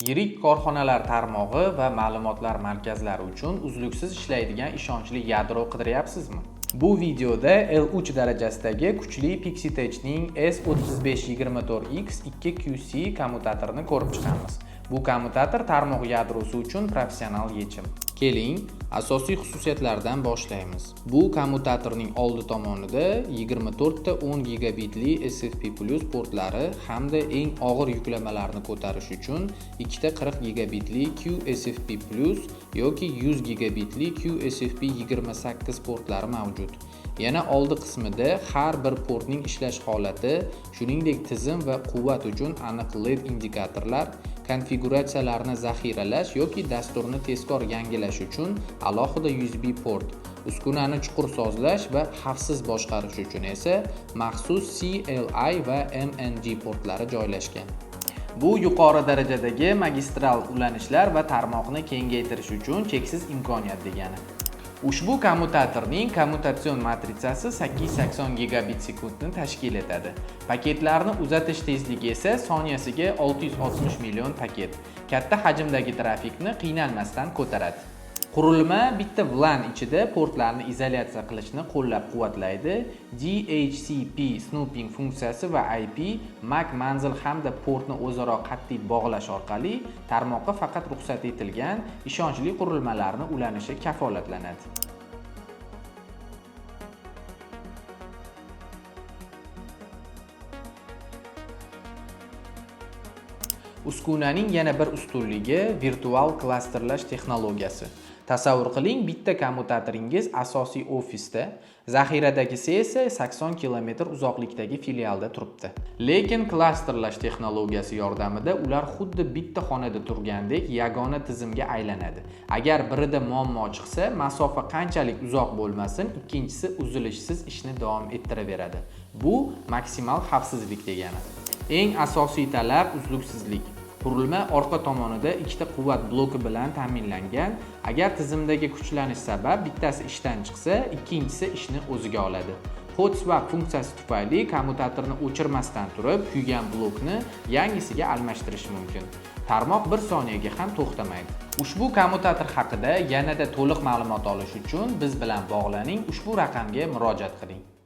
Yirik korxonalar tarmog'i va ma'lumotlar markazlari uchun uzluksiz ishlaydigan ishonchli yadro qidiryapsizmi? Bu videoda L3 darajasidagi kuchli Pixitech'ning S3524X 2QC kommutatorini ko'rib chiqamiz. Bu kommutator tarmoq yadrosi uchun professional yechim. Keling, asosiy xususiyatlaridan boshlaymiz. Bu kommutatorning oldi tomonida 24 ta 10 gigabitli SFP+ portlari hamda eng og'ir yuklamalarni ko'tarish uchun 2 ta 40 gigabitli QSFP+ yoki 100 gigabitli QSFP28 portlari mavjud. Yana oldi qismida har bir portning ishlash holati, shuningdek tizim va quvvat uchun aniq LED indikatorlar, konfiguratsiyalarni zaxiralash yoki dasturni tezkor yangilash uchun alohida USB port, uskunani chuqur sozlash va xavfsiz boshqarish uchun esa maxsus CLI va MNG portlari joylashgan. Bu yuqori darajadagi magistral ulanishlar va tarmoqni kengaytirish uchun cheksiz imkoniyat degani. Ushbu kommutatorning kommutatsion matritsasi 880 gigabit sekundni tashkil etadi. Paketlarni uzatish tezligi esa soniyasiga 660 million paket. Katta hajmdagi trafikni qiynalmasdan ko'taradi. Qurilma bitta VLAN ichida portlarni izolyatsiya qilishni qo'llab-quvvatlaydi. DHCP snooping funksiyasi va IP, MAC manzil hamda portni o'zaro qat'iy bog'lash orqali tarmoqqa faqat ruxsat etilgan ishonchli qurilmalarni ulanishi kafolatlanadi. Uskunaning yana bir ustunligi virtual klasterlash texnologiyasi. Tasavvur qiling, bitta kommutatoringiz asosiy ofisda, zaxiradagisi esa 80 km uzoqlikdagi filialda turibdi. Lekin klasterlash texnologiyasi yordamida ular xuddi bitta xonada turgandek yagona tizimga aylanadi. Agar birida muammo chiqsa, masofa qanchalik uzoq bo'lmasin, ikkinchisi uzilishsiz ishni davom ettiraveradi. Bu maksimal xavfsizlik degani. Eng asosiy talab uzluksizlik. Qurilma orqa tomonida ikkita quvvat bloki bilan ta'minlangan. Agar tizimdagi kuchlanish sabab bittasi ishdan chiqsa, ikkinchisi ishni o'ziga oladi. Hot swap funksiyasi tufayli kommutatorni o'chirmasdan turib, kuygan blokni yangisiga almashtirish mumkin. Tarmoq 1 soniyaga ham to'xtamaydi. Ushbu kommutator haqida yanada to'liq ma'lumot olish uchun biz bilan bog'laning, ushbu raqamga murojaat qiling.